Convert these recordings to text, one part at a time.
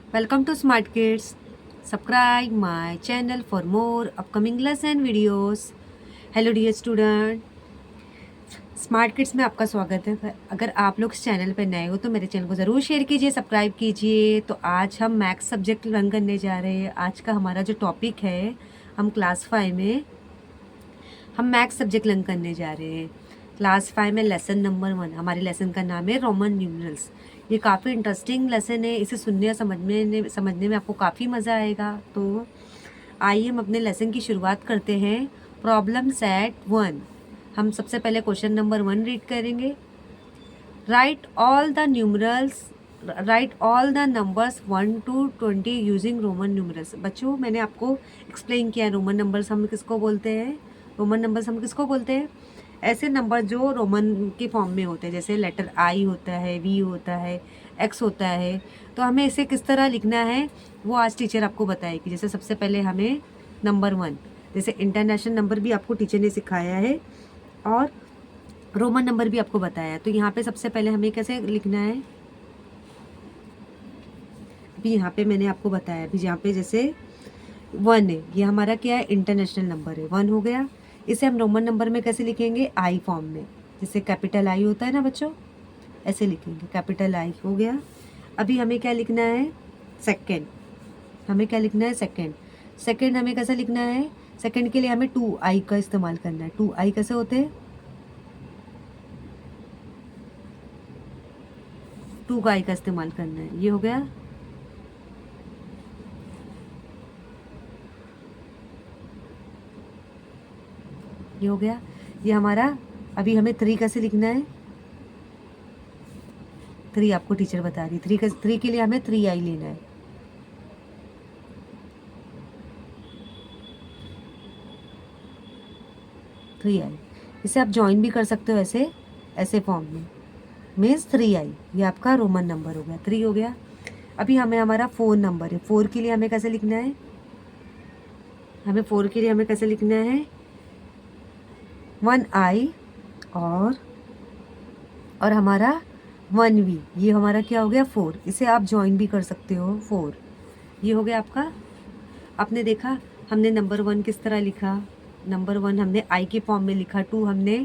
Welcome to Smart Kids. Subscribe my channel for more upcoming lesson videos. Hello dear student. Smart kids में आपका स्वागत है। अगर आप लोग इस चैनल पर नए हो तो मेरे चैनल को ज़रूर शेयर कीजिए, सब्सक्राइब कीजिए। तो आज हम मैथ्स सब्जेक्ट लर्न करने जा रहे हैं। आज का हमारा जो टॉपिक है, हम क्लास 5 में हम मैथ्स सब्जेक्ट लर्न करने जा रहे हैं। क्लास 5 में लेसन नंबर 1, हमारे लेसन का नाम है रोमन न्यूमरल्स। ये काफ़ी इंटरेस्टिंग लेसन है, इसे सुनने और समझने में आपको काफ़ी मज़ा आएगा। तो आइए हम अपने लेसन की शुरुआत करते हैं। प्रॉब्लम सेट 1, हम सबसे पहले क्वेश्चन नंबर 1 रीड करेंगे। Right all the numbers 1 to 20 using Roman numerals. बच्चों, मैंने आपको एक्सप्लेन किया रोमन नंबर्स हम किसको बोलते हैं। रोमन नंबर्स हम किसको बोलते हैं? ऐसे नंबर जो रोमन के फॉर्म में होते हैं, जैसे लेटर आई होता है, वी होता है, एक्स होता है। तो हमें इसे किस तरह लिखना है वो आज टीचर आपको बताएगी। जैसे सबसे पहले हमें नंबर 1, जैसे इंटरनेशनल नंबर भी आपको टीचर ने सिखाया है और रोमन नंबर भी आपको बताया। तो यहाँ पे सबसे पहले हमें कैसे लिखना है, अभी यहाँ पे मैंने आपको बताया। अभी यहाँ पे जैसे 1 है, ये हमारा क्या है, इंटरनेशनल नंबर है, 1 हो गया। इसे हम रोमन नंबर में कैसे लिखेंगे? आई फॉर्म में, जैसे कैपिटल आई होता है ना बच्चों, ऐसे लिखेंगे, कैपिटल आई हो गया। अभी हमें क्या लिखना है? सेकेंड। हमें क्या लिखना है? सेकेंड। सेकेंड हमें कैसे लिखना है? सेकेंड के लिए हमें 2 आई का इस्तेमाल करना है। 2 आई कैसे होते हैं? 2 का आई का इस्तेमाल करना है। ये हो गया। ये हो गया। ये हमारा, अभी हमें 3 कैसे लिखना है? 3 आपको टीचर बता रही। 3 के लिए हमें 3 आई लेना है। थ्री आई, इसे आप ज्वाइन भी कर सकते हो ऐसे ऐसे फॉर्म में, मीन्स 3 आई। ये आपका रोमन नंबर हो गया, 3 हो गया। अभी हमें हमारा 4 नंबर है। 4 के लिए हमें कैसे लिखना है? हमें 4 के लिए हमें कैसे लिखना है? 1 आई और हमारा 1 वी। ये हमारा क्या हो गया? 4। इसे आप ज्वाइन भी कर सकते हो, 4। ये हो गया आपका। आपने देखा हमने नंबर 1 किस तरह लिखा। नंबर 1 हमने आई के फॉर्म में लिखा, 2 हमने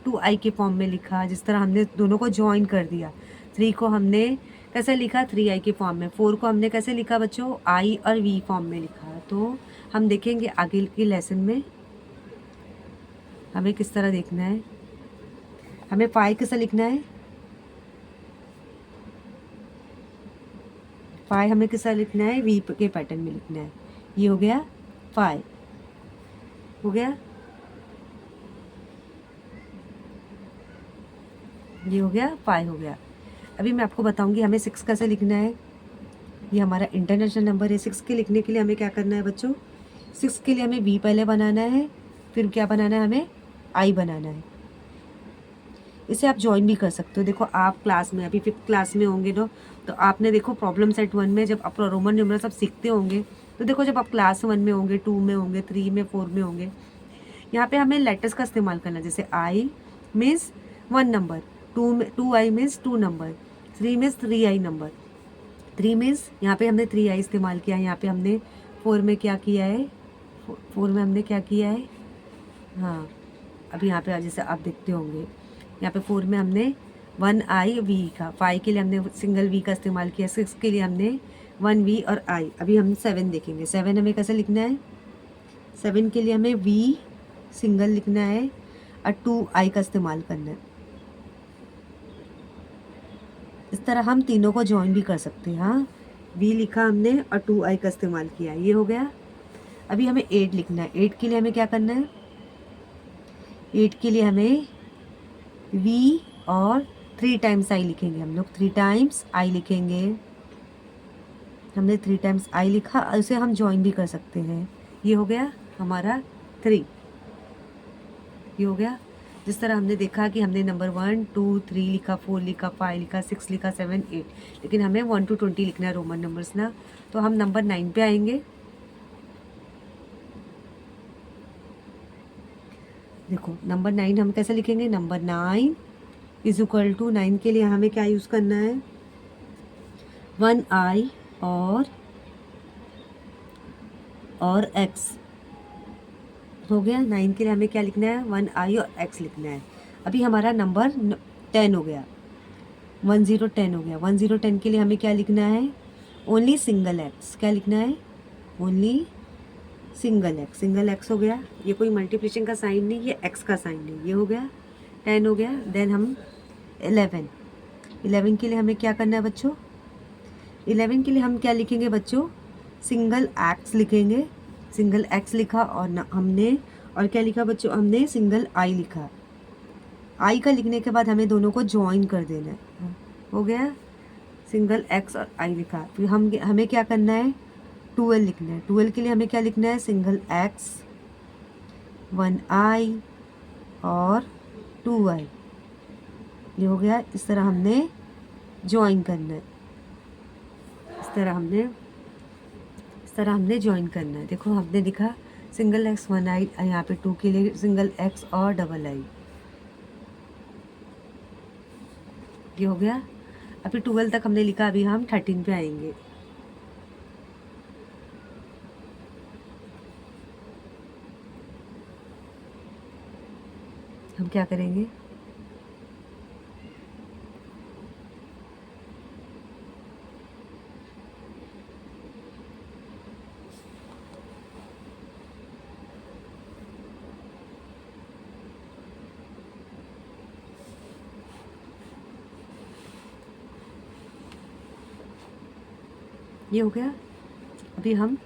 2 आई के फॉर्म में लिखा, जिस तरह हमने दोनों को ज्वाइन कर दिया। 3 को हमने कैसे लिखा? 3 आई के फॉर्म में। 4 को हमने कैसे लिखा बच्चों? आई और वी फॉर्म में लिखा। तो हम देखेंगे आगे के लेसन में हमें किस तरह देखना है। हमें 5 कैसे लिखना है? 5 हमें किस तरह लिखना है? वी के पैटर्न में लिखना है। ये हो गया 5 हो गया। ये हो गया 5 हो गया। अभी मैं आपको बताऊंगी हमें 6 कैसे लिखना है। ये हमारा इंटरनेशनल नंबर है। 6 के लिखने के लिए हमें क्या करना है बच्चों? 6 के लिए हमें वी पहले बनाना है, फिर क्या बनाना है? हमें आई बनाना है। इसे आप ज्वाइन भी कर सकते हो। देखो आप क्लास में अभी 5th क्लास में होंगे ना, तो आपने देखो प्रॉब्लम सेट 1 में जब आप रोमन न्यूमरल सब सीखते होंगे, तो देखो जब आप क्लास 1 में होंगे, 2 में होंगे, 3 में, 4 में होंगे, यहाँ पे हमें लेटर्स का इस्तेमाल करना है। जैसे I means 1 number, 2 I means 2 number, 3 means 3 I number. 3 means यहाँ पे हमने 3 आई इस्तेमाल किया है। यहाँ पे हमने 4 में क्या किया है? 4 में हमने क्या किया है? हाँ, अभी यहाँ पे जैसे आप देखते होंगे, यहाँ पे 4 में हमने 1 आई वी का, 5 के लिए हमने सिंगल वी का इस्तेमाल किया, 6 के लिए हमने 1 वी और आई। अभी हम 7 देखेंगे। 7 हमें कैसे लिखना है? 7 के लिए हमें वी सिंगल लिखना है और 2 आई का इस्तेमाल करना है। इस तरह हम तीनों को ज्वाइन भी कर सकते हैं। हाँ, वी लिखा हमने और 2 आई का इस्तेमाल किया। ये हो गया। अभी हमें 8 लिखना है। 8 के लिए हमें क्या करना है? 8 के लिए हमें वी और 3 टाइम्स आई लिखेंगे। हम लोग 3 टाइम्स आई लिखेंगे। हमने 3 टाइम्स आई लिखा, उसे हम ज्वाइन भी कर सकते हैं। ये हो गया हमारा 3। ये हो गया। जिस तरह हमने देखा कि हमने नंबर 1 2 3 लिखा, 4 लिखा, 5 लिखा, 6 लिखा, 7 8, लेकिन हमें 1 to 20 लिखना है रोमन नंबर्स ना। तो हम नंबर 9 पे आएंगे। देखो नंबर 9 हम कैसे लिखेंगे? नंबर 9 इज इक्वल टू, 9 के लिए हमें क्या यूज़ करना है? 1 आई और एक्स हो गया। 9 के लिए हमें क्या लिखना है, 1i और x लिखना है। अभी हमारा नंबर 10 हो गया, 10 हो गया। 10 के लिए हमें क्या लिखना है, ओनली सिंगल एक्स। क्या लिखना है, ओनली सिंगल एक्स हो गया। ये कोई मल्टीप्लिकेशन का साइन नहीं, ये एक्स का साइन नहीं, ये हो गया 10 हो गया। देन हम 11 के लिए हमें क्या करना है बच्चों, 11 के लिए हम क्या लिखेंगे बच्चों, सिंगल एक्स लिखेंगे। सिंगल एक्स लिखा और हमने और क्या लिखा बच्चों, हमने सिंगल आई लिखा। आई का लिखने के बाद हमें दोनों को ज्वाइन कर देना है। हो गया, सिंगल एक्स और आई लिखा। फिर हमें क्या करना है, 12 लिखना है। 12 के लिए हमें क्या लिखना है, सिंगल एक्स, 1i और 2i। ये हो गया। इस तरह हमने ज्वाइन करना है, इस तरह हमने ज्वाइन करना है। देखो हमने लिखा सिंगल एक्स 1i, यहाँ पे 2 के लिए सिंगल एक्स और डबल आई। ये हो गया। अभी 12 तक हमने लिखा, अभी हम 13 पे आएंगे। हम क्या करेंगे, ये हो गया। अभी हम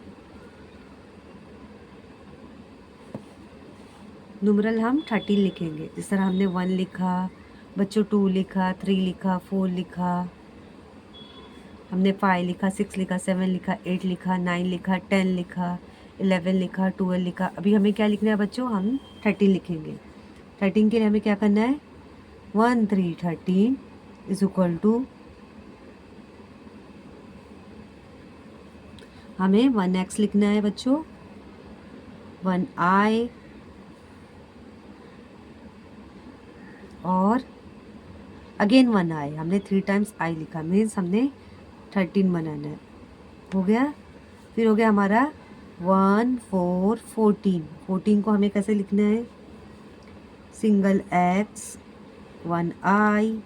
नुमरल हम 13 लिखेंगे। जिस तरह हमने 1 लिखा बच्चों, 2 लिखा, 3 लिखा, 4 लिखा, हमने 5 लिखा, 6 लिखा, 7 लिखा, 8 लिखा, 9 लिखा, 10 लिखा, 11 लिखा, 12 लिखा। अभी हमें क्या लिखना है बच्चों, हम 13 लिखेंगे। 13 के लिए हमें क्या करना है, 1 3 13 इज इक्वल टू, हमें 1x लिखना है बच्चों, 1i और अगेन 1i। हमने 3 टाइम्स i लिखा, मीन्स हमने 13 बनाना है। हो गया। फिर हो गया हमारा 1 4 14। 14 को हमें कैसे लिखना है, सिंगल x, 1i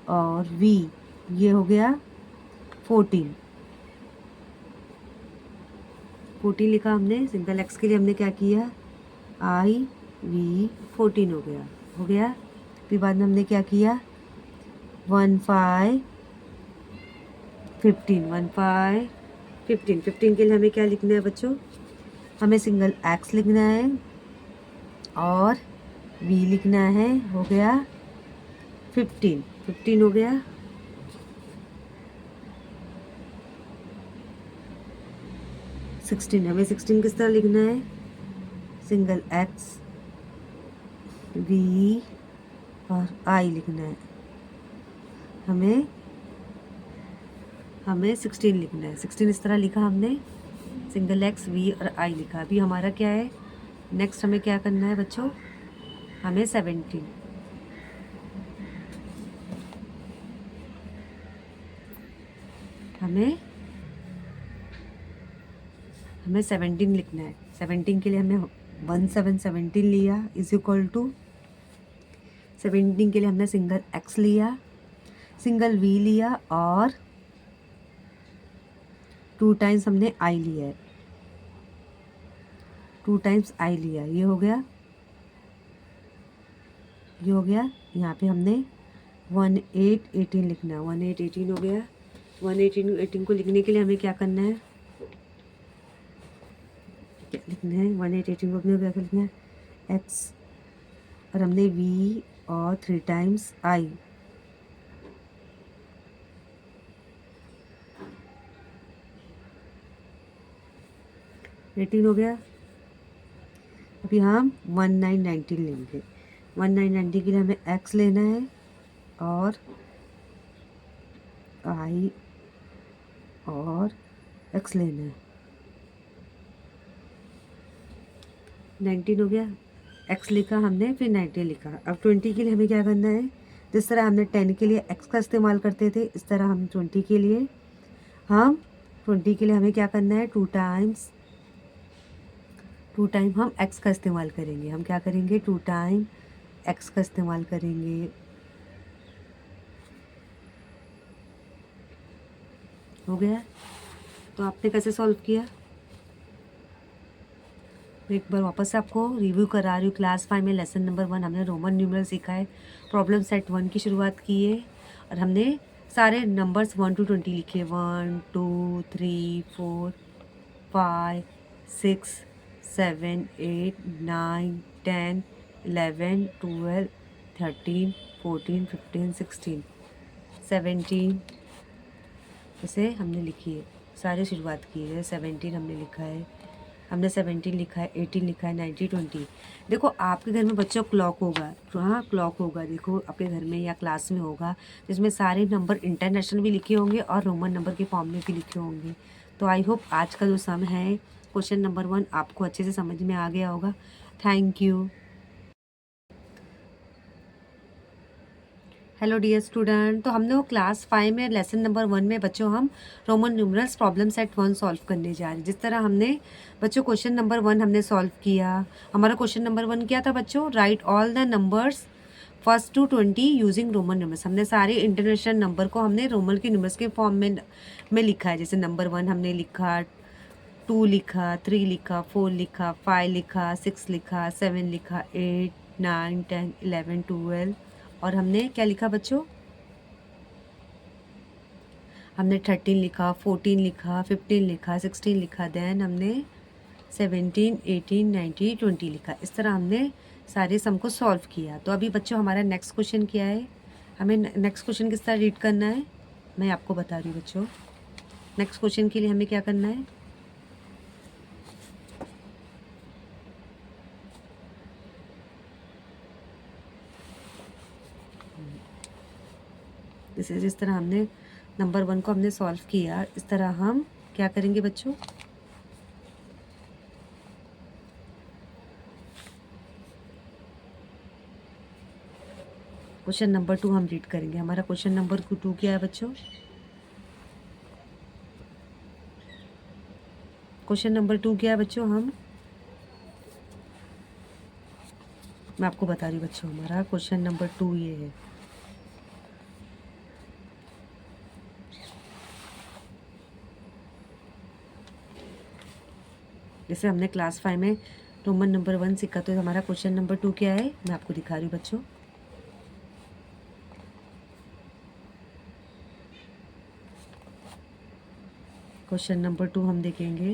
और v। ये हो गया 14 लिखा हमने। सिंगल x के लिए हमने क्या किया, i v 14 हो गया। हो गया। फिर बाद में हमने क्या किया, 1 5 15, 1 5 15। 15 के लिए हमें क्या लिखना है बच्चों, हमें सिंगल x लिखना है और v लिखना है। हो गया 15 हो गया। 16, हमें 16 किस तरह लिखना है, सिंगल x, v और i लिखना है। हमें 16 लिखना है। 16 इस तरह लिखा हमने, सिंगल x, v और i लिखा। अभी हमारा क्या है, नेक्स्ट हमें क्या करना है बच्चों, हमें 17 हमें 17 लिखना है। 17 के लिए हमें 1 7 17 लिया इज इक्वल टू, 17 के लिए हमने सिंगल x लिया, सिंगल v लिया और 2 टाइम्स हमने i लिया है, 2 टाइम्स i लिया। ये हो गया। यहाँ पे हमने 1 8 18 लिखना है। 1 8 18 हो गया। 1 18 को लिखने के लिए हमें क्या करना है, 1 8 18 को अपने क्या लिखना है, x और हमने v और 3 टाइम्स i। एटीन हो गया। अभी हम 19 लेंगे। 19 के लिए हमें x लेना है और i और x लेना है। 19 हो गया, x लिखा हमने, फिर 19 लिखा। अब 20 के लिए हमें क्या करना है, जिस तरह हमने 10 के लिए x का इस्तेमाल करते थे, इस तरह हम 20 के लिए हम 20 के लिए हमें क्या करना है, 2 टाइम हम x का इस्तेमाल करेंगे। हम क्या करेंगे, 2 टाइम x का इस्तेमाल करेंगे। हो गया। तो आपने कैसे सॉल्व किया, मैं एक बार वापस से आपको रिव्यू करा रही हूँ। क्लास 5 में लेसन नंबर 1 हमने रोमन न्यूमरल सीखा है। प्रॉब्लम सेट 1 की शुरुआत की है और हमने सारे नंबर्स 1 to 20 लिखे। 1 2 3 4 5 6 7 8 9 10 11 12 13 14 15 16 17 इसे हमने लिखी है। सारी शुरुआत की है। 17 हमने लिखा है, हमने 17 लिखा है, 18 लिखा है, 19 20। देखो आपके घर में बच्चों क्लॉक होगा, हाँ क्लॉक होगा, देखो आपके घर में या क्लास में होगा, जिसमें सारे नंबर इंटरनेशनल भी लिखे होंगे और रोमन नंबर के फॉर्म में भी लिखे होंगे। तो आई होप आज का जो सम है क्वेश्चन नंबर 1 आपको अच्छे से समझ में आ गया होगा। Thank you. Hello dear student, तो हमने वो क्लास 5 में लेसन नंबर 1 में बच्चों हम Roman numerals problem set 1 solve करने जा रहे हैं। जिस तरह हमने बच्चों क्वेश्चन नंबर 1 हमने सॉल्व किया। हमारा क्वेश्चन नंबर 1 क्या था बच्चों, write all the numbers first to 20 using Roman numerals. हमने सारे इंटरनेशनल नंबर को हमने रोमन के न्यूमरल्स के फॉर्म में लिखा है। जैसे नंबर 1 हमने लिखा, 2 लिखा, 3 लिखा, 4 लिखा, 5 लिखा, 6 लिखा, 7 लिखा, 8 9 10 11 12 और हमने क्या लिखा बच्चों, हमने 13 लिखा, 14 लिखा, 15 लिखा, 16 लिखा, देन हमने 17 18 19 20 लिखा। इस तरह हमने सारे सम को सॉल्व किया। तो अभी बच्चों हमारा नेक्स्ट क्वेश्चन क्या है, हमें नेक्स्ट क्वेश्चन किस तरह रीड करना है मैं आपको बता रही हूँ बच्चों। नेक्स्ट क्वेश्चन के लिए हमें क्या करना है, जैसे जिस तरह हमने नंबर 1 को हमने सॉल्व किया, इस तरह हम क्या करेंगे बच्चों, क्वेश्चन नंबर 2 हम रीड करेंगे। हमारा क्वेश्चन नंबर 2 क्या है बच्चों, क्वेश्चन नंबर 2 क्या है बच्चों, मैं आपको बता रही हूँ बच्चों, हमारा क्वेश्चन नंबर 2 ये है। जैसे हमने क्लास 5 में रोमन नंबर 1 सीखा, तो हमारा क्वेश्चन नंबर 2 क्या है मैं आपको दिखा रही हूँ बच्चों। क्वेश्चन नंबर 2 हम देखेंगे।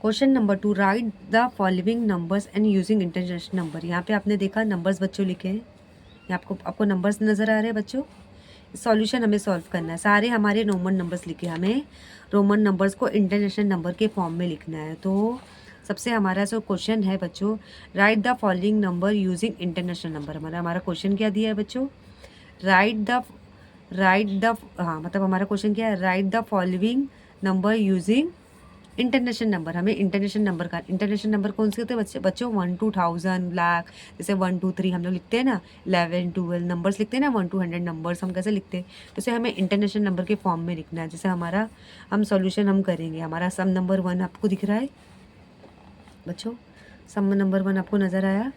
Question number 2, right the following numbers and using international number. यहाँ पे आपने देखा नंबर्स बच्चों लिखे हैं, यहाँ आपको नंबर्स नज़र आ रहे हैं बच्चों। सॉल्यूशन हमें सॉल्व करना है, सारे हमारे रोमन नंबर्स लिखे, हमें रोमन नंबर्स को इंटरनेशनल नंबर के फॉर्म में लिखना है। तो सबसे हमारा जो क्वेश्चन है बच्चों, right the following number using international number. हमारा क्वेश्चन क्या दिया है बच्चों, हाँ मतलब हमारा क्वेश्चन क्या है, right the following number using international number. हमें इंटरनेशनल नंबर का, इंटरनेशनल नंबर कौन से होते हैं बच्चों 1 to 1000 लाख, जैसे 1 2 3 हम लोग लिखते हैं ना, 11 12 नंबर्स लिखते हैं ना, 1 to 100 नंबर्स हम कैसे लिखते हैं, जैसे हमें इंटरनेशनल नंबर के फॉर्म में लिखना है। जैसे हमारा हम सॉल्यूशन हम करेंगे, हमारा सम नंबर 1 आपको दिख रहा है बच्चों, सम नंबर 1 आपको नज़र आया।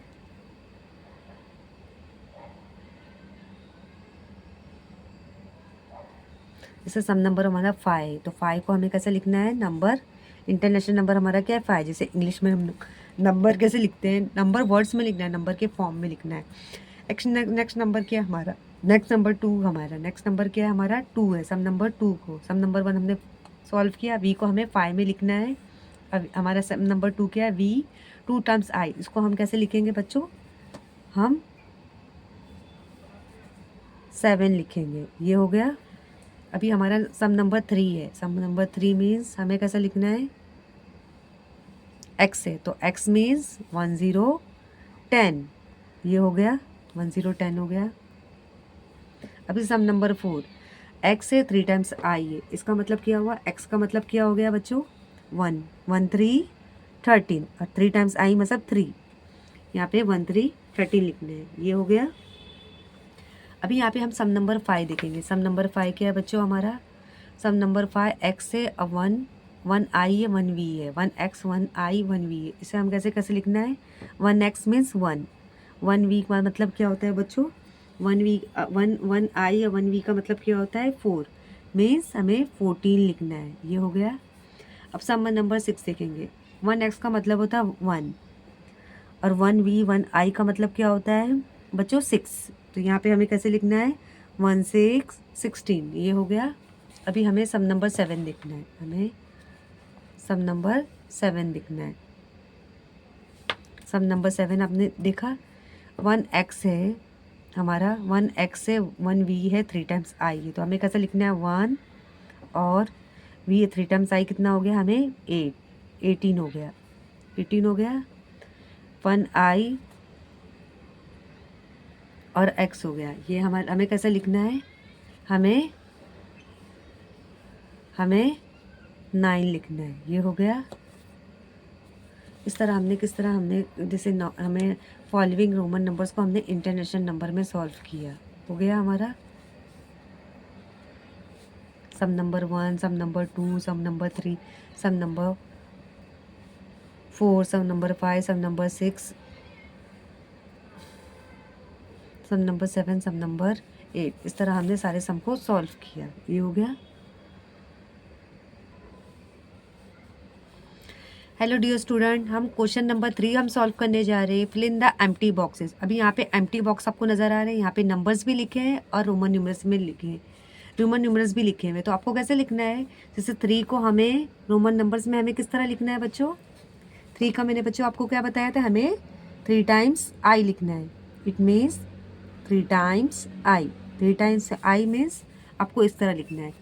जैसे सम नंबर हमारा 5, तो 5 को हमें कैसे लिखना है, नंबर इंटरनेशनल नंबर हमारा क्या है 5। जैसे इंग्लिश में हम नंबर कैसे लिखते हैं, नंबर वर्ड्स में लिखना है, नंबर के फॉर्म में लिखना है। नेक्स्ट नंबर क्या है हमारा, नेक्स्ट नंबर 2 हमारा, नेक्स्ट नंबर क्या है हमारा 2 है। सम नंबर 2 को, सम नंबर 1 हमने सॉल्व किया, वी को हमें 5 में लिखना है। अब हमारा सम नंबर 2 क्या है, वी 2 टाइम्स आई। इसको हम कैसे लिखेंगे बच्चों, हम 7 लिखेंगे। ये हो गया। अभी हमारा सम नंबर 3 है, सम नंबर 3 मीन्स हमें कैसा लिखना है, x है, तो x मीन्स 1 0 10, ये हो गया 1 0 10 हो गया। अभी सम नंबर 4, x है 3 टाइम्स i है, इसका मतलब क्या हुआ, x का मतलब क्या हो गया बच्चों 1 1 3 13 और 3 टाइम्स i मतलब 3। यहाँ पे 1 3 13 लिखना है। ये हो गया। अभी यहाँ पे हम सम नंबर 5 देखेंगे। सम नंबर 5 क्या है बच्चों हमारा? सम नंबर 5 एक्स है और 1 आई है 1 वी है। 1 एक्स 1 आई 1 वी है। इसे हम कैसे कैसे लिखना है? 1 एक्स मीन्स 1 वी का मतलब क्या होता है बच्चों? 1 आई और 1 वी का मतलब क्या होता है? 4 मीन्स हमें 14 लिखना है। ये हो गया। अब सम नंबर 6 देखेंगे। 1 एक्स का मतलब होता है 1 और 1 वी 1 आई का मतलब क्या होता है बच्चों? 6। तो यहाँ पे हमें कैसे लिखना है? 1 6 16। ये हो गया। अभी हमें सम नंबर 7 लिखना है। हमें सम नंबर 7 लिखना है। सम नंबर 7 आपने देखा 1 एक्स है हमारा, 1 एक्स है 1 वी है 3 टाइम्स आई है। तो हमें कैसे लिखना है? 1 और वी 3 टाइम्स आई कितना हो गया? हमें 8 18 हो गया। 18 हो गया। 1 आई और एक्स हो गया। ये हमें कैसे लिखना है? हमें 9 लिखना है। ये हो गया। इस तरह हमने किस तरह हमने जैसे हमें फॉलोइंग रोमन नंबर्स को हमने इंटरनेशनल नंबर में सॉल्व किया। हो गया हमारा सम नंबर 1, सम नंबर 2, सम नंबर 3, सम नंबर 4, सम नंबर 5, सम नंबर 6, सम नंबर 7, सम नंबर 8। इस तरह हमने सारे सम को सॉल्व किया। ये हो गया। हेलो डियर स्टूडेंट, हम क्वेश्चन नंबर 3 हम सॉल्व करने जा रहे हैं। Fill in the empty boxes. अभी यहाँ पे एम्प्टी बॉक्स आपको नजर आ रहे हैं। यहाँ पे नंबर्स भी लिखे हैं और रोमन न्यूमरल्स में लिखे हैं, रोमन न्यूमरल्स भी लिखे हुए। तो आपको कैसे लिखना है? जैसे 3 को हमें रोमन नंबर्स में हमें किस तरह लिखना है बच्चों? 3 का मैंने बच्चों आपको क्या बताया था? हमें 3 टाइम्स आई लिखना है। It means 3 times I. 3 times I means आपको इस तरह लिखना है।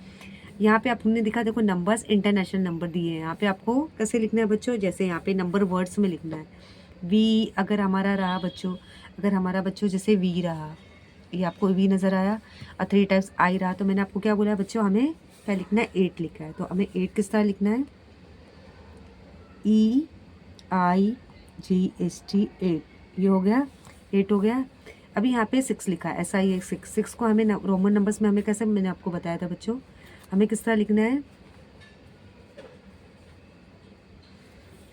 यहाँ पे आपने देखा, देखो नंबर्स इंटरनेशनल नंबर दिए हैं। यहाँ पे आपको कैसे लिखना है बच्चों? जैसे यहाँ पे नंबर वर्ड्स में लिखना है। वी अगर हमारा रहा बच्चों, अगर हमारा बच्चों जैसे वी रहा, ये आपको वी नज़र आया और 3 टाइम्स आई रहा, तो मैंने आपको क्या बोला बच्चों? हमें क्या लिखना है? 8 लिखा है। तो हमें 8 किस तरह लिखना है? EIGHT 8। ये हो गया। 8 हो गया। अभी यहाँ पे 6 लिखा है, SI 6। 6 को हमें रोमन नंबर्स में हमें कैसे, मैंने आपको बताया था बच्चों, हमें किस तरह लिखना है?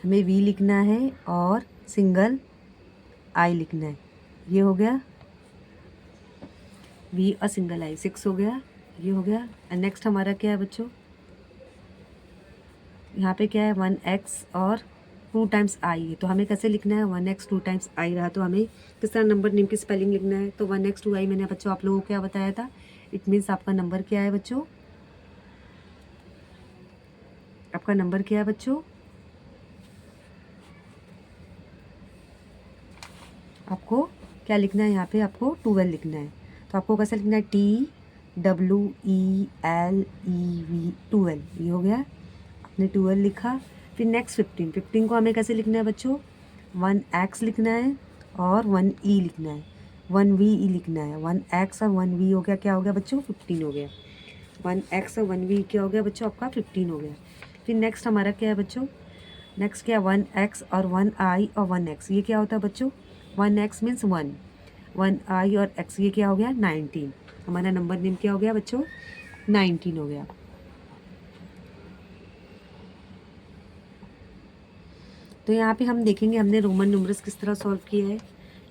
हमें वी लिखना है और सिंगल आई लिखना है। ये हो गया। वी और सिंगल आई 6 हो गया। ये हो गया। नेक्स्ट हमारा क्या है बच्चों? यहाँ पे क्या है? 1 एक्स और 2 टाइम्स आई है। तो हमें कैसे लिखना है? 1 एक्स 2 टाइम्स आई रहा, तो हमें किस तरह नंबर नेम की स्पेलिंग लिखना है? तो 1 एक्स 2 आई मैंने बच्चों आप लोगों को क्या बताया था? इट मीन्स आपका नंबर क्या है बच्चों? आपका नंबर क्या है बच्चों? आपको क्या लिखना है? यहाँ पे आपको 12 लिखना है। तो आपको कैसे लिखना है? TWELEV 12। ये हो गया। आपने 12 लिखा। फिर नेक्स्ट 15। 15 को हमें कैसे लिखना है बच्चों? 1 एक्स लिखना है और 1 ई लिखना है। 1 वी ई लिखना है। 1 एक्स और 1 वी हो गया। क्या हो गया बच्चों? 15 हो गया। 1 एक्स और 1 वी क्या हो गया बच्चों? आपका 15 हो गया। फिर नेक्स्ट हमारा क्या है बच्चों? नेक्स्ट क्या? 1 एक्स और 1 आई और 1 एक्स। ये क्या होता है बच्चों? 1 एक्स मीन्स 1 आई और एक्स। ये क्या हो गया? 19। हमारा नंबर नेम क्या हो गया बच्चों? 19 हो गया। तो यहाँ पे हम देखेंगे हमने रोमन न्यूमरल्स किस तरह सॉल्व किया है।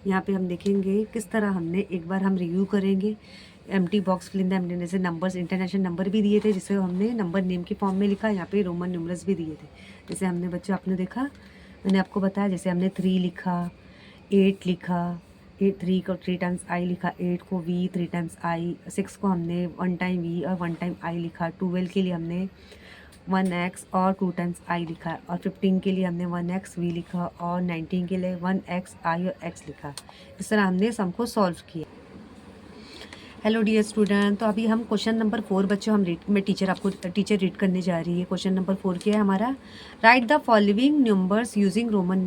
यहाँ पे हम देखेंगे किस तरह हमने, एक बार हम रिव्यू करेंगे। Empty box fill in the empty, जैसे नंबर्स इंटरनेशनल नंबर भी दिए थे जिसे हमने नंबर नेम की फॉर्म में लिखा। यहाँ पे रोमन न्यूमरल्स भी दिए थे। जैसे हमने बच्चों आपने देखा, मैंने आपको बताया, जैसे हमने 3 लिखा, 8 लिखा, 3 को 3 टाइम्स आई लिखा, 8 को वी 3 टाइम्स आई, 6 को हमने 1 टाइम वी और 1 टाइम आई लिखा, 12 के लिए हमने 1 एक्स और 2 टाइम्स आई लिखा, और 15 के लिए हमने 1 एक्स वी लिखा, और 19 के लिए 1 एक्स आई और एक्स लिखा। इस तरह हमने सम को सॉल्व किया। हेलो डियर स्टूडेंट, तो अभी हम क्वेश्चन नंबर 4 बच्चों हम टीचर रीड करने जा रही है। क्वेश्चन नंबर 4 क्या है हमारा? Right the following numbers using Roman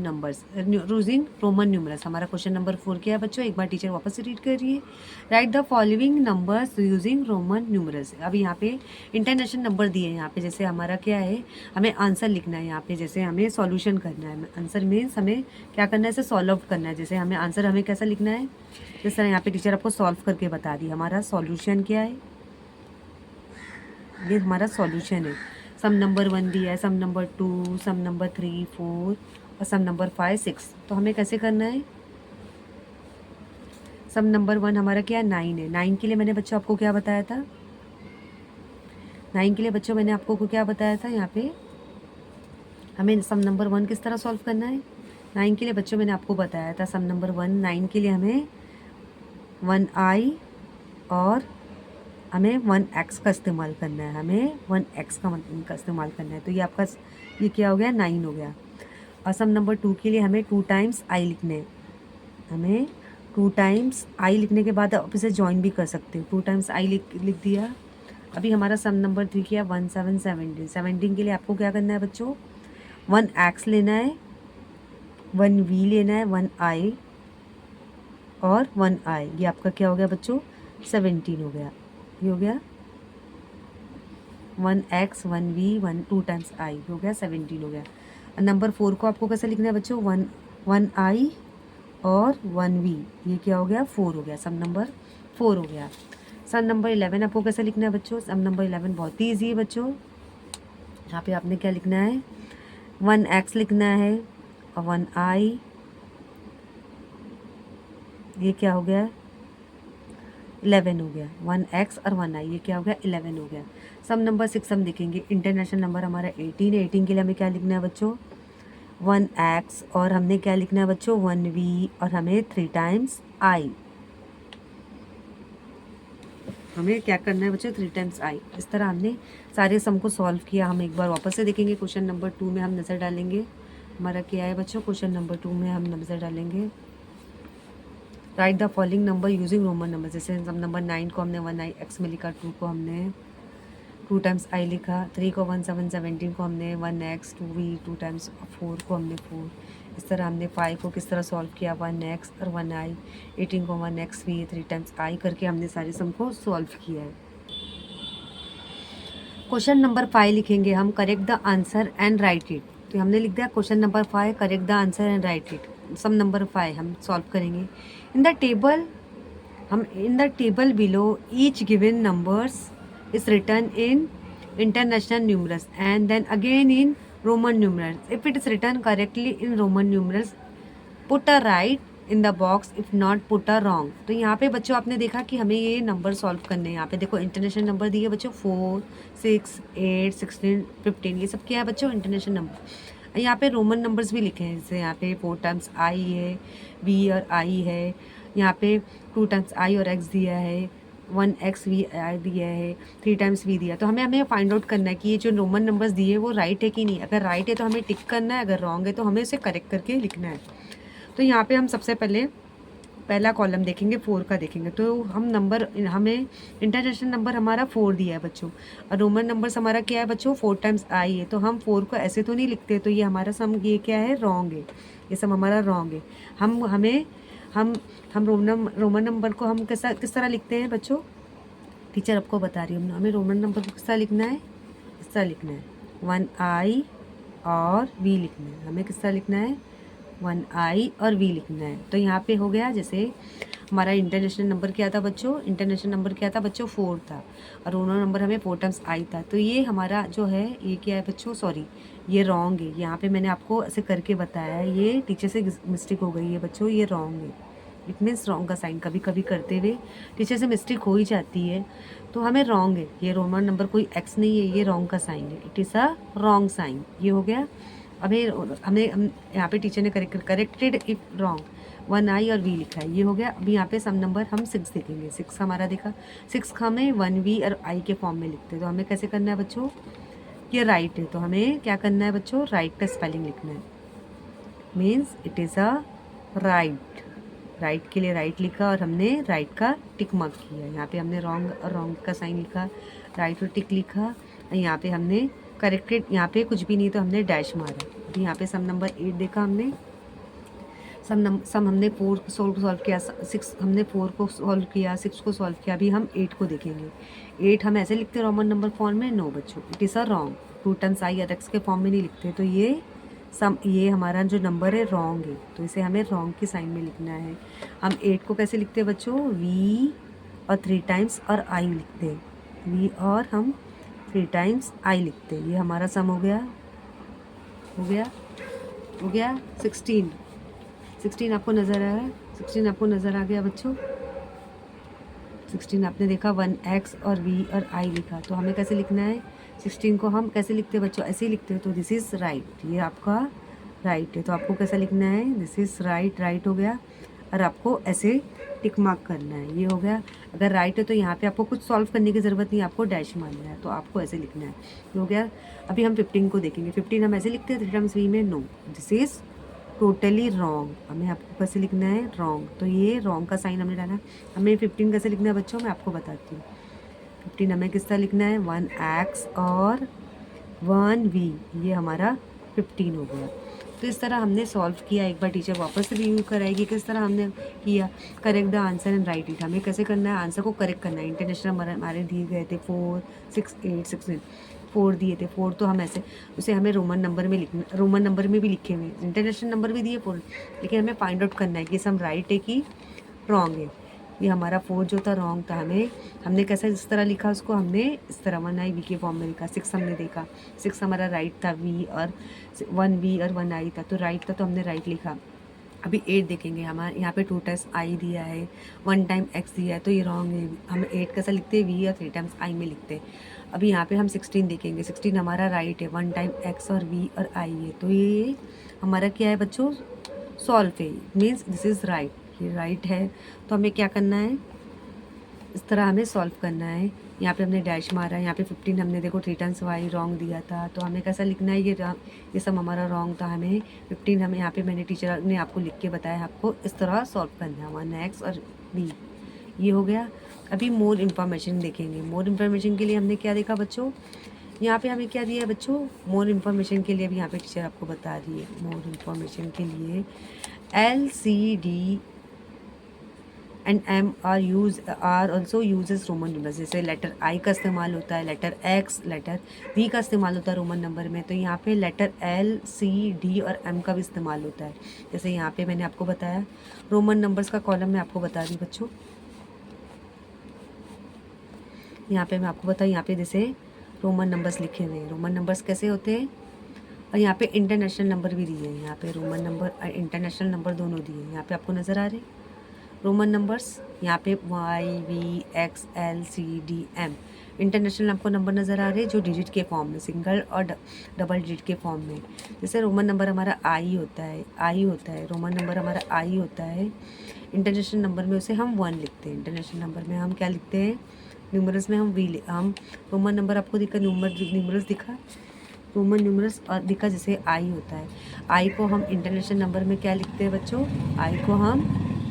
numerals. हमारा क्वेश्चन नंबर 4 क्या है बच्चों? एक बार टीचर वापस से रीड कर रही है। Right the following numbers using Roman numerals. अभी यहाँ पे इंटरनेशनल नंबर दिए हैं। यहाँ पे जैसे हमारा क्या है, हमें आंसर लिखना है। यहाँ पे जैसे हमें सॉल्यूशन करना है। आंसर मीन्स हमें क्या करना है, इसे सॉल्व आउट करना है। जैसे हमें आंसर हमें कैसा लिखना है, जिस तरह यहाँ पे टीचर आपको सॉल्व करके बता दी। हमारा सॉल्यूशन क्या है, ये हमारा सॉल्यूशन है। सम नंबर 1 दिया है, सम नंबर 2, सम नंबर 3, 4 और सम नंबर 5, 6। तो हमें कैसे करना है? सम नंबर 1 हमारा क्या है, 9 है। 9 के लिए मैंने बच्चों आपको क्या बताया था? 9 के लिए बच्चों मैंने आपको क्या बताया था? यहाँ पे हमें सम नंबर 1 किस तरह सॉल्व करना है। 9 के लिए बच्चों मैंने आपको बताया था सम नंबर 1। 9 के लिए हमें 1i और हमें 1x का इस्तेमाल करना है। हमें 1x का इस्तेमाल करना है। तो ये आपका ये क्या हो गया, 9 हो गया। और सम नंबर 2 के लिए हमें 2 टाइम्स i लिखने हैं। हमें 2 टाइम्स i लिखने के बाद आप इसे ज्वाइन भी कर सकते हो। 2 टाइम्स i लिख दिया। अभी हमारा सम नंबर 3 किया 1 7 17। 17 के लिए आपको क्या करना है बच्चों? 1x लेना है, 1v लेना है, 1i और 1i। ये आपका क्या हो गया बच्चों? 17 हो गया। ये हो गया 1x 1v 2 टाइम्स i हो गया 17 हो गया। नंबर 4 को आपको कैसे लिखना है बच्चों? 1i और 1v। ये क्या हो गया? 4 हो गया। सम नंबर 4 हो गया। सम नंबर 11 आपको कैसे लिखना है बच्चों? सम नंबर 11 बहुत ही ईजी है बच्चों। यहाँ पे आपने क्या लिखना है? 1x लिखना है और 1i। ये क्या हो गया? 11 हो गया। 1x और 1i, ये क्या हो गया? 11 हो गया। सम नंबर 6 हम देखेंगे। इंटरनेशनल नंबर हमारा 18 है। 18 के लिए हमें क्या लिखना है बच्चों? 1x और हमने क्या लिखना है बच्चों? 1v और हमें 3 टाइम्स i। हमें क्या करना है बच्चों? 3 टाइम्स i। इस तरह हमने सारे सम को सॉल्व किया। हम एक बार वापस से देखेंगे। क्वेश्चन नंबर 2 में हम नज़र डालेंगे। हमारा क्या है बच्चों? क्वेश्चन नंबर 2 में हम नज़र डालेंगे। Right the following number using Roman number. जैसे सम नंबर 9 को हमने 1x में लिखा, 2 को हमने 2 टाइम्स i लिखा, 3 को 1 7 17 को हमने 1x, 2v 2 टाइम्स, 4 को हमने 4। इस तरह हमने 5 को किस तरह सॉल्व किया? 1x और 1i। 18 को 1xv 3 टाइम्स i करके हमने सारे सम को सॉल्व किया है। क्वेश्चन नंबर 5 लिखेंगे हम। Correct the answer and write it. तो हमने लिख दिया question number 5, correct the answer and write it. Some number 5 हम सॉल्व करेंगे। In the table below each given numbers is written in international numerals and then again in Roman numerals. If it is written correctly in Roman numerals, put a right in the box, if not put a wrong. तो यहाँ पे बच्चों आपने देखा कि हमें ये number solve करने हैं। यहाँ पे देखो इंटरनेशनल नंबर दिए बच्चों 4, 6, 8, 16, 15। ये सब क्या है बच्चों? International number. यहाँ पे रोमन नंबर्स भी लिखे हैं। जैसे यहाँ पे 4 टाइम्स i है, v और i है। यहाँ पे 2 टाइम्स i और x दिया है, 1x v i दिया है, 3 टाइम्स v दिया। तो हमें फाइंड आउट करना है कि ये जो रोमन नंबर्स दिए वो राइट है कि नहीं। अगर राइट है तो हमें टिक करना है, अगर रॉन्ग है तो हमें उसे करेक्ट करके लिखना है। तो यहाँ पे हम सबसे पहले पहला कॉलम देखेंगे, 4 का देखेंगे। तो हमें इंटरनेशनल नंबर हमारा 4 दिया है बच्चों, और रोमन नंबर्स हमारा क्या है बच्चों? 4 टाइम्स i है। तो हम 4 को ऐसे तो नहीं लिखते। तो ये हमारा सम ये क्या है? रॉन्ग है। ये सम हमारा रॉन्ग है। हम रोमन नंबर को हम किस तरह लिखते हैं बच्चों? टीचर आपको बता रही हूँ। हमें रोमन नंबर को किस तरह लिखना है? इस तरह लिखना है, 1i और v लिखना है। हमें किस तरह लिखना है? 1i और v लिखना है। तो यहाँ पे हो गया। जैसे हमारा इंटरनेशनल नंबर क्या था बच्चों? इंटरनेशनल नंबर क्या था बच्चों? 4 था। और रोमन नंबर हमें 4 टाइम्स i था। तो ये हमारा जो है ये क्या है बच्चों? सॉरी, ये रॉन्ग है। यहाँ पे मैंने आपको ऐसे करके बताया है, ये टीचर से मिस्टेक हो गई है बच्चों, ये रॉन्ग है। इट मीन्स रॉन्ग का साइन कभी कभी करते हुए टीचर से मिस्टेक हो ही जाती है। तो हमें रॉन्ग है। ये रोमन नंबर कोई x नहीं है, ये रॉन्ग का साइन है। It is a wrong sign. ये हो गया। हमें यहाँ पे टीचर ने करेक्टेड इफ रॉन्ग, 1i और v लिखा है। ये हो गया। अभी यहाँ पे सम नंबर हम 6 देखेंगे। 6 हमारा देखा, 6 का हमें 1v और i के फॉर्म में लिखते हैं। तो हमें कैसे करना है बच्चों? ये राइट है। तो हमें क्या करना है बच्चों? राइट का स्पेलिंग लिखना है। Means it is a right. Right के लिए राइट लिखा और हमने राइट का टिक मार्क किया। यहाँ पे हमने रॉन्ग और रॉन्ग का साइन लिखा, राइट और टिक लिखा, और यहाँ पे हमने करेक्टेड, यहाँ पे कुछ भी नहीं तो हमने डैश मारा। अभी यहाँ पे सम नंबर 8 देखा हमने, सम हमने 4 को सॉल्व किया, 6 हमने 4 को सॉल्व किया, 6 को सॉल्व किया। अभी हम 8 को देखेंगे। 8 हम ऐसे लिखते हैं रोमन नंबर फॉर्म में? नो बच्चों, it is a wrong. 2 times I और एक्स के फॉर्म में नहीं लिखते, तो ये हमारा जो नंबर है रॉन्ग है, तो इसे हमें रॉन्ग की साइन में लिखना है। हम 8 को कैसे लिखते हैं बच्चों? वी और 3 टाइम्स और आई लिखते हैं, वी और हम 3 टाइम्स आई लिखते हैं। ये हमारा सम हो गया 16 आपको नज़र आ रहा है? 16 आपको नज़र आ गया बच्चों? 16 आपने देखा 1x और v और i लिखा, तो हमें कैसे लिखना है? 16 को हम कैसे लिखते हैं बच्चों? ऐसे ही लिखते हैं, तो दिस इज़ राइट, ये आपका राइट है। तो आपको कैसा लिखना है? दिस इज़ राइट, राइट हो गया, और आपको ऐसे टिक मार्क करना है, ये हो गया। अगर राइट है तो यहाँ पे आपको कुछ सॉल्व करने की ज़रूरत नहीं, आपको डैश मारना है, तो आपको ऐसे लिखना है, ये हो गया। अभी हम 15 को देखेंगे। 15 हम ऐसे लिखते हैं 3 टाइम्स v में? No, this is totally wrong. हमें आपको कैसे लिखना है? रॉन्ग, तो ये रॉन्ग का साइन हमने डाला। हमें 15 कैसे लिखना है बच्चों? मैं आपको बताती हूँ। 15 हमें किस तरह लिखना है? 1x और 1v, ये हमारा 15 हो गया। तो इस तरह हमने सॉल्व किया। एक बार टीचर वापस रिव्यू कराएगी किस तरह हमने किया। Correct the answer and write it. हमें कैसे करना है? आंसर को करेक्ट करना है। इंटरनेशनल हमारे दिए गए थे 4, 6, 8, 16, 4 दिए थे। 4 तो हम ऐसे उसे हमें रोमन नंबर में लिखना, रोमन नंबर में भी लिखे हुए, इंटरनेशनल नंबर भी दिए 4, लेकिन हमें फाइंड आउट करना है कि सम राइट है कि रॉन्ग है। ये हमारा 4 जो था रॉन्ग था। हमने कैसा इस तरह लिखा उसको? हमने इस तरह 1i v के फॉर्म में लिखा। 6 हमने देखा, 6 हमारा राइट था, v और 1v और 1i था, तो राइट था, तो हमने राइट लिखा। अभी 8 देखेंगे। हमारे यहाँ पे 2 टाइम्स आई दिया है, 1 टाइम x दिया है, तो ये रॉन्ग है। हम 8 कैसा लिखते हैं? v और 3 टाइम्स i में लिखते हैं। अभी यहाँ पे हम 16 देखेंगे। 16 हमारा राइट है, 1 टाइम x और v और i है, तो ये हमारा क्या है बच्चों? सॉल्व है, मीन्स दिस इज़ राइट, ये राइट है। तो हमें क्या करना है? इस तरह हमें सॉल्व करना है। यहाँ पे हमने डैश मारा है। यहाँ पे 15 हमने देखो 3 टाइम्स वाई रॉन्ग दिया था, तो हमें कैसा लिखना है? ये सब हमारा रॉन्ग था। हमें 15 हमें यहाँ पे मैंने टीचर ने आपको लिख के बताया, आपको इस तरह सॉल्व करना है। 1x और v, ये हो गया। अभी मोर इन्फॉर्मेशन देखेंगे। मोर इन्फॉर्मेशन के लिए हमने क्या देखा बच्चों? यहाँ पे हमें क्या दिया है बच्चों? मोर इन्फॉर्मेशन के लिए अभी यहाँ पे टीचर आपको बता रही है। मोर इन्फॉर्मेशन के लिए LCD and M are also uses Roman number. जैसे लेटर I का इस्तेमाल होता है, लेटर X, लेटर V का इस्तेमाल होता है रोमन नंबर में, तो यहाँ पे लेटर L, C, D और M का भी इस्तेमाल होता है। जैसे यहाँ पे मैंने आपको बताया रोमन नंबर्स का कॉलम मैं आपको बता रही हूँ बच्चों। यहाँ पे मैं आपको बताऊँ, यहाँ पे जैसे रोमन नंबर्स लिखे हुए हैं। रोमन नंबर्स कैसे होते हैं? और यहाँ पे इंटरनेशनल नंबर भी दिए हैं। यहाँ पे रोमन नंबर और इंटरनेशनल नंबर दोनों दिए हैं। यहाँ पे आपको नज़र आ रहे हैं रोमन नंबर्स। यहाँ पे Y, V, X, L, C, D, M। International आपको नंबर नज़र आ रहे हैं जो डिजिट के फॉर्म में, सिंगल और डबल डिजिट के फॉर्म में। जैसे रोमन नंबर हमारा I होता है, रोमन नंबर हमारा I होता है। इंटरनेशनल नंबर में उसे हम 1 लिखते हैं। इंटरनेशनल नंबर में हम क्या लिखते हैं? न्यूमरल्स में हम रोमन नंबर आपको दिखा, न्यूमरल्स दिखा, रोमन न्यूमरल्स और दिखा जैसे आई होता है। आई को हम इंटरनेशनल नंबर में क्या लिखते हैं बच्चों? आई को हम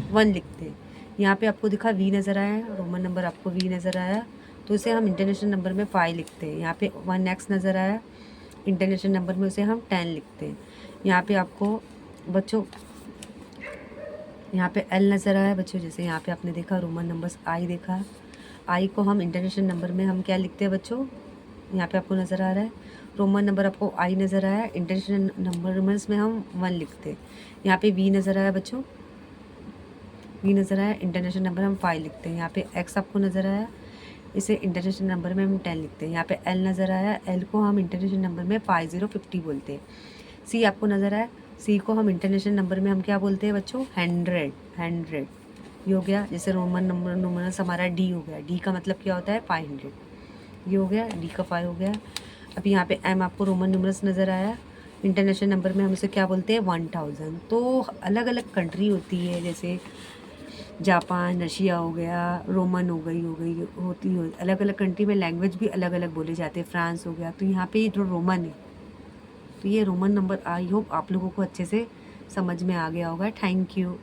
1 लिखते हैं। यहाँ पे आपको दिखा वी नज़र आया, रोमन नंबर आपको वी नज़र आया, तो इसे हम इंटरनेशनल नंबर में 5 लिखते हैं। यहाँ पे 1x नज़र आया, इंटरनेशनल नंबर में उसे हम 10 लिखते हैं। यहाँ पे आपको बच्चों यहाँ पे L नज़र आया बच्चों, जैसे यहाँ पे आपने देखा रोमन नंबर्स आई देखा, आई को हम इंटरनेशनल नंबर में हम क्या लिखते हैं बच्चों? यहाँ पे आपको नज़र आ रहा है रोमन नंबर आपको आई नज़र आया, इंटरनेशनल नंबर्स में हम 1 लिखते हैं। यहाँ पे वी नज़र आया बच्चों, वी नज़र आया, इंटरनेशनल नंबर हम 5 लिखते हैं। यहाँ पे एक्स आपको नज़र आया, इसे इंटरनेशनल नंबर में हम 10 लिखते हैं। यहाँ पे एल नज़र आया, एल को हम इंटरनेशनल नंबर में 5050 बोलते हैं। सी आपको नज़र आया, सी को हम इंटरनेशनल नंबर में हम क्या बोलते हैं बच्चों? 100। ये हो गया। जैसे रोमन नंबर नंबर्स हमारा डी हो गया, डी का मतलब क्या होता है? 500। ये हो गया, डी का 5 हो गया। अभी यहाँ पे एम आपको रोमन नंबर्स नज़र आया, इंटरनेशनल नंबर में हम इसे क्या बोलते हैं? 1000। तो अलग अलग कंट्री होती है, जैसे जापान, रशिया हो गया, रोमन होती है। अलग अलग कंट्री में लैंग्वेज भी अलग अलग बोले जाते हैं। फ्रांस हो गया, तो यहाँ पे जो रोमन है, तो ये रोमन नंबर आई होप आप लोगों को अच्छे से समझ में आ गया होगा। Thank you.